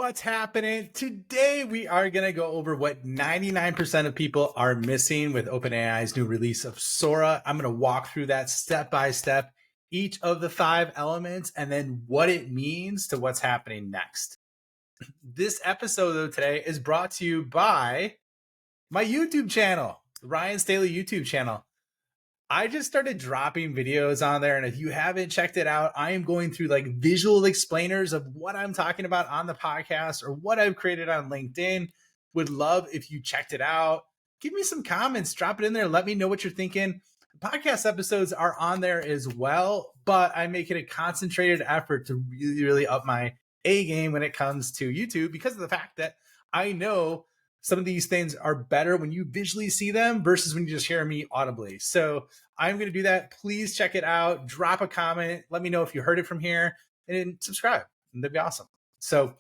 What's happening? Today we are going to go over what 99% of people are missing with OpenAI's new release of Sora. I'm going to walk through that step by step, each of the 5 elements, and then what it means to what's happening next. This episode though today is brought to you by my YouTube channel, Ryan's Daily YouTube channel. I just started dropping videos on there, and if you haven't checked it out, I am going through like visual explainers of what I'm talking about on the podcast or what I've created on LinkedIn. Would love if you checked it out. Give me some comments, drop it in there, let me know what you're thinking. Podcast episodes are on there as well, but I make it a concentrated effort to really up my A game when it comes to YouTube because of the fact that I know some of these things are better when you visually see them versus when you just hear me audibly. So I'm going to do that. Please check it out. Drop a comment. Let me know if you heard it from here and subscribe. That'd be awesome. So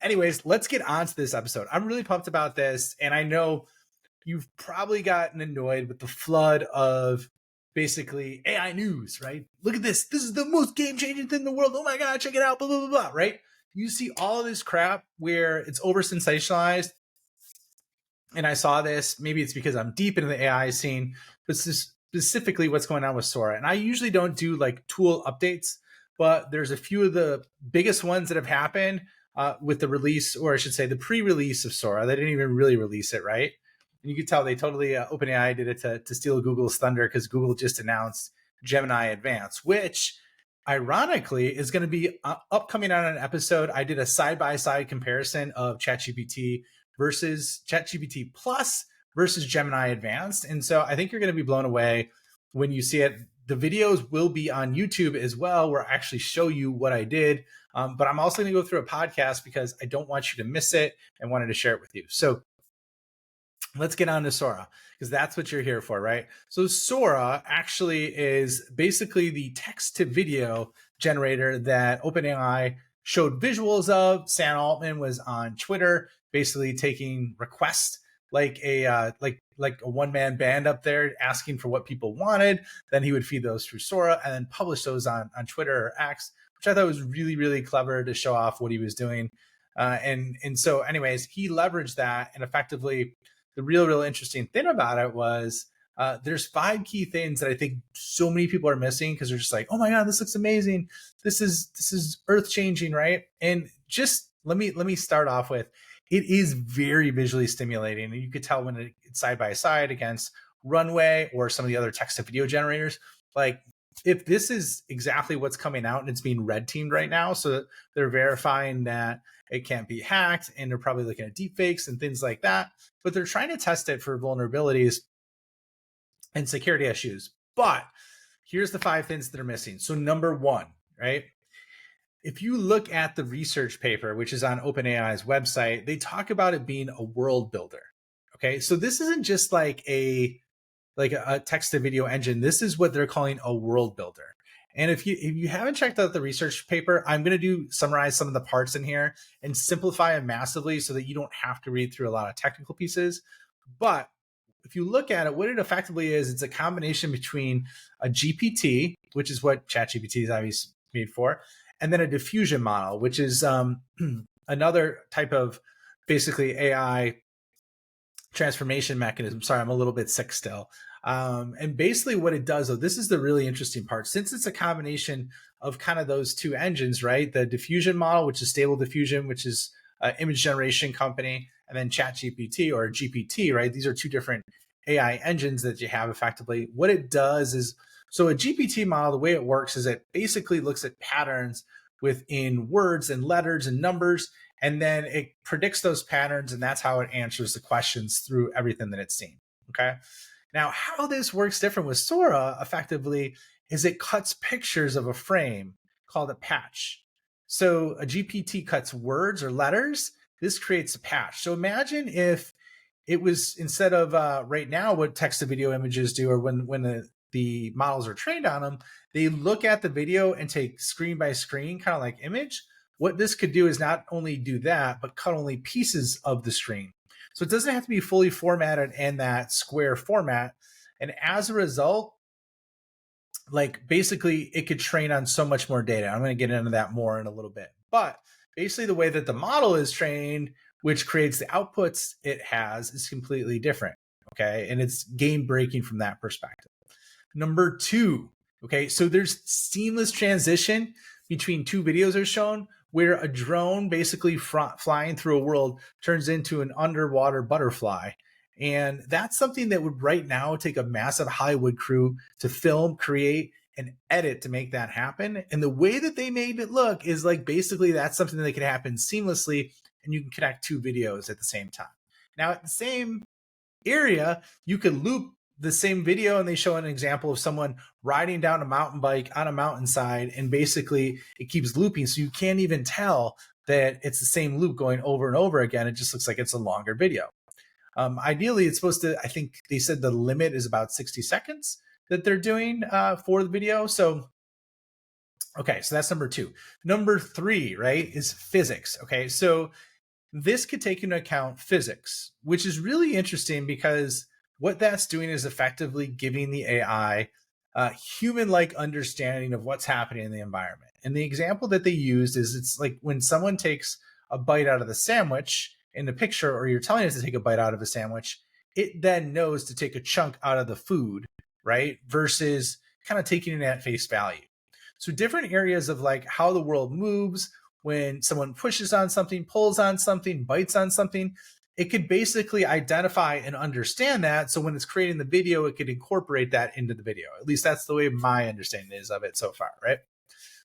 anyways, let's get on to this episode. I'm really pumped about this. And I know you've probably gotten annoyed with the flood of basically AI news, right? Look at this. This is the most game-changing thing in the world. Oh my God, check it out, blah, blah, blah, blah, right? You see all of this crap where it's over-sensationalized. And I saw this, maybe it's because I'm deep into the AI scene, but specifically what's going on with Sora. And I usually don't do like tool updates, but there's a few of the biggest ones that have happened with the release, or I should say the pre-release of Sora. They didn't even really release it, right? And you could tell they totally, OpenAI did it to steal Google's thunder because Google just announced Gemini Advanced, which ironically is going to be upcoming on an episode. I did a side-by-side comparison of ChatGPT versus ChatGPT Plus versus Gemini Advanced. And so I think you're going to be blown away when you see it. The videos will be on YouTube as well, where I actually show you what I did. But I'm also going to go through a podcast because I don't want you to miss it and wanted to share it with you. So let's get on to Sora because that's what you're here for, right? So Sora actually is basically the text to video generator that OpenAI showed visuals of. Sam Altman was on Twitter basically taking requests like a one-man band up there asking for what people wanted. Then he would feed those through Sora and then publish those on Twitter or X, which I thought was really, really clever to show off what he was doing. And so anyways, he leveraged that, and effectively the real interesting thing about it was there's 5 key things that I think so many people are missing because they're just like, oh my God, this looks amazing. This is earth-changing, right? And just let me start off with, it is very visually stimulating. And you could tell when it's side by side against Runway or some of the other text to video generators. Like if this is exactly what's coming out and it's being red teamed right now, so they're verifying that it can't be hacked, and they're probably looking at deepfakes and things like that, but they're trying to test it for vulnerabilities and security issues. But here's the 5 things that are missing. So number 1, right? If you look at the research paper, which is on OpenAI's website, they talk about it being a world builder. Okay, so this isn't just like a text to video engine. This is what they're calling a world builder. And if you haven't checked out the research paper, I'm going to summarize some of the parts in here and simplify them massively so that you don't have to read through a lot of technical pieces. But if you look at it, what it effectively is, it's a combination between a GPT, which is what ChatGPT is obviously made for, and then a diffusion model, which is another type of basically AI transformation mechanism. Sorry, I'm a little bit sick still. And basically what it does, though, this is the really interesting part. Since it's a combination of kind of those 2 engines, right? The diffusion model, which is Stable Diffusion, which is an image generation company, and then ChatGPT or GPT, right? These are 2 different AI engines that you have effectively. What it does is, so a GPT model, the way it works is it basically looks at patterns within words and letters and numbers, and then it predicts those patterns, and that's how it answers the questions through everything that it's seen, okay? Now, how this works different with Sora, effectively, is it cuts pictures of a frame called a patch. So a GPT cuts words or letters, this creates a patch. So imagine if it was, instead of right now what text-to-video images do, or when the models are trained on them, they look at the video and take screen by screen, kind of like image. What this could do is not only do that, but cut only pieces of the screen. So it doesn't have to be fully formatted in that square format. And as a result, like basically it could train on so much more data. I'm going to get into that more in a little bit. But basically the way that the model is trained, which creates the outputs it has, is completely different. Okay. And it's game breaking from that perspective. Number two, okay, so there's seamless transition between two videos are shown where a drone basically flying through a world turns into an underwater butterfly. And that's something that would right now take a massive Hollywood crew to film, create, and edit to make that happen. And the way that they made it look is like basically that's something that can happen seamlessly and you can connect two videos at the same time. Now, at the same area, you could loop the same video and they show an example of someone riding down a mountain bike on a mountainside, and basically it keeps looping. So you can't even tell that it's the same loop going over and over again. It just looks like it's a longer video. Ideally, it's supposed to, I think they said the limit is about 60 seconds that they're doing for the video. So, okay, so that's number two. Number three, right, is physics. Okay, so this could take into account physics, which is really interesting because what that's doing is effectively giving the AI a human-like understanding of what's happening in the environment. And the example that they used is it's like when someone takes a bite out of the sandwich in the picture, or you're telling it to take a bite out of a sandwich, it then knows to take a chunk out of the food, right? Versus kind of taking it at face value. So different areas of like how the world moves, when someone pushes on something, pulls on something, bites on something, it could basically identify and understand that. So when it's creating the video, it could incorporate that into the video. At least that's the way my understanding is of it so far, right?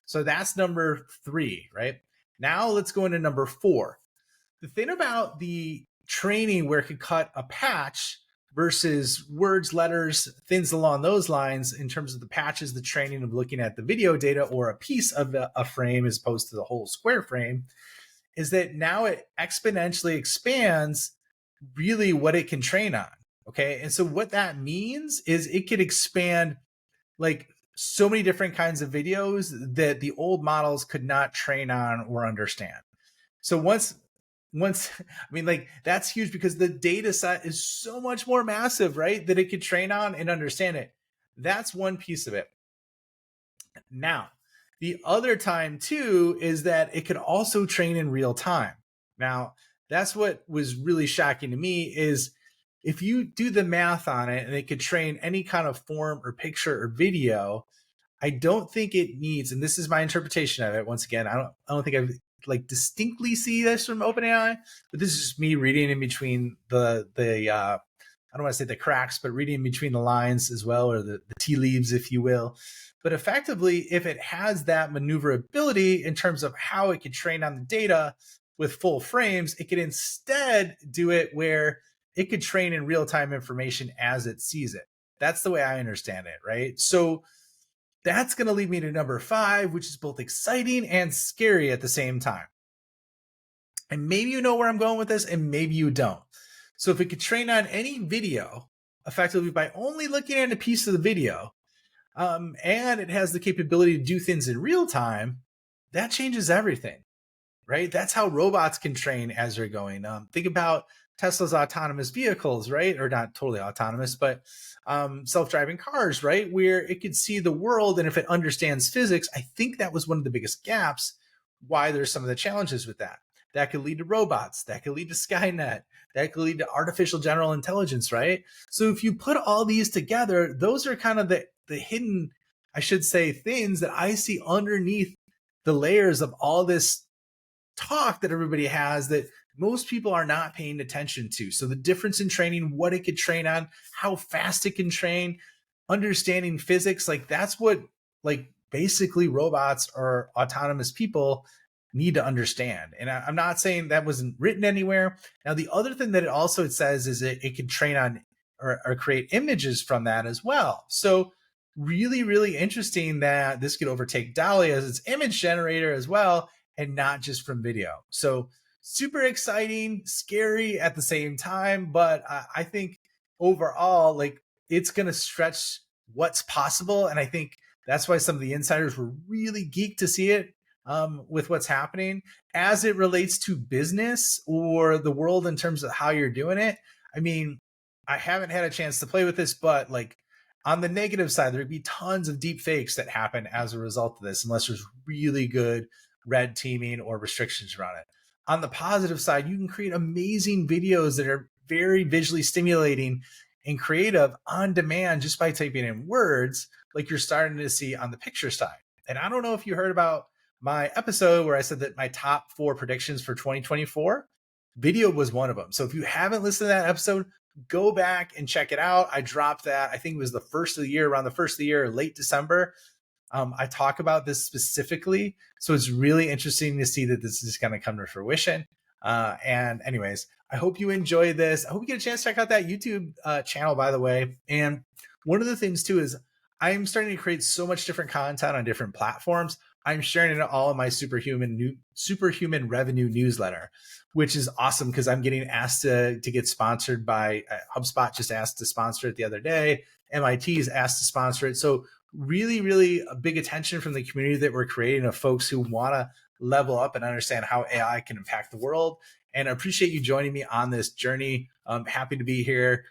So that's number three, right? Now let's go into number four. The thing about the training where it could cut a patch versus words, letters, things along those lines, in terms of the patches, the training of looking at the video data or a piece of a frame as opposed to the whole square frame, is that now it exponentially expands really what it can train on. Okay. And so what that means is it could expand like so many different kinds of videos that the old models could not train on or understand. So once I mean, like that's huge because the data set is so much more massive, right? That it could train on and understand it. That's one piece of it. Now, the other time too is that it could also train in real time. Now, that's what was really shocking to me is if you do the math on it and it could train any kind of form or picture or video, I don't think it needs, and this is my interpretation of it. Once again, I don't think I've like distinctly see this from OpenAI, but this is just me reading in between the I don't want to say the cracks, but reading in between the lines as well, or the tea leaves, if you will. But effectively, if it has that maneuverability in terms of how it can train on the data with full frames, it could instead do it where it could train in real-time information as it sees it. That's the way I understand it, right? So that's going to lead me to number five, which is both exciting and scary at the same time. And maybe you know where I'm going with this, and maybe you don't. So if it could train on any video effectively by only looking at a piece of the video, and it has the capability to do things in real time, that changes everything, right? That's how robots can train as they're going. Think about Tesla's autonomous vehicles, right? Or not totally autonomous, but self-driving cars, right? Where it could see the world, and if it understands physics, I think that was one of the biggest gaps why there's some of the challenges with that. That could lead to robots, that could lead to Skynet, that could lead to artificial general intelligence, right? So if you put all these together, those are kind of the hidden, I should say, things that I see underneath the layers of all this talk that everybody has that most people are not paying attention to. So the difference in training, what it could train on, how fast it can train, understanding physics, like that's what like basically robots or autonomous people need to understand. And I'm not saying that wasn't written anywhere. Now, the other thing that it says is it can train on or create images from that as well. So really, really interesting that this could overtake DALL-E as its image generator as well, and not just from video. So super exciting, scary at the same time. But I think overall, like it's going to stretch what's possible. And I think that's why some of the insiders were really geeked to see it with what's happening as it relates to business or the world in terms of how you're doing it. I mean, I haven't had a chance to play with this, but like on the negative side, there'd be tons of deep fakes that happen as a result of this, unless there's really good red teaming or restrictions around it. On the positive side, you can create amazing videos that are very visually stimulating and creative on demand just by typing in words, like you're starting to see on the picture side. And I don't know if you heard about my episode where I said that my top 4 predictions for 2024, video was one of them. So if you haven't listened to that episode, go back and check it out. I dropped that, I think it was the first of the year, around the first of the year, late December. I talk about this specifically. So it's really interesting to see that this is going to come to fruition. And anyways, I hope you enjoy this. I hope you get a chance to check out that YouTube channel, by the way. And one of the things too is I'm starting to create so much different content on different platforms. I'm sharing it all in my superhuman revenue newsletter, which is awesome because I'm getting asked to get sponsored by HubSpot. Just asked to sponsor it the other day. MIT is asked to sponsor it. So really, really a big attention from the community that we're creating of folks who want to level up and understand how AI can impact the world. And I appreciate you joining me on this journey. I'm happy to be here,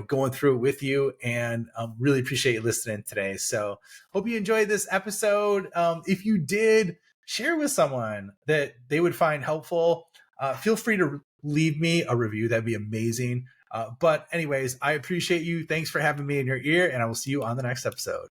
going through it with you, and really appreciate you listening today. So hope you enjoyed this episode. If you did, share with someone that they would find helpful. Feel free to leave me a review. That'd be amazing. But anyways, I appreciate you. Thanks for having me in your ear, and I will see you on the next episode.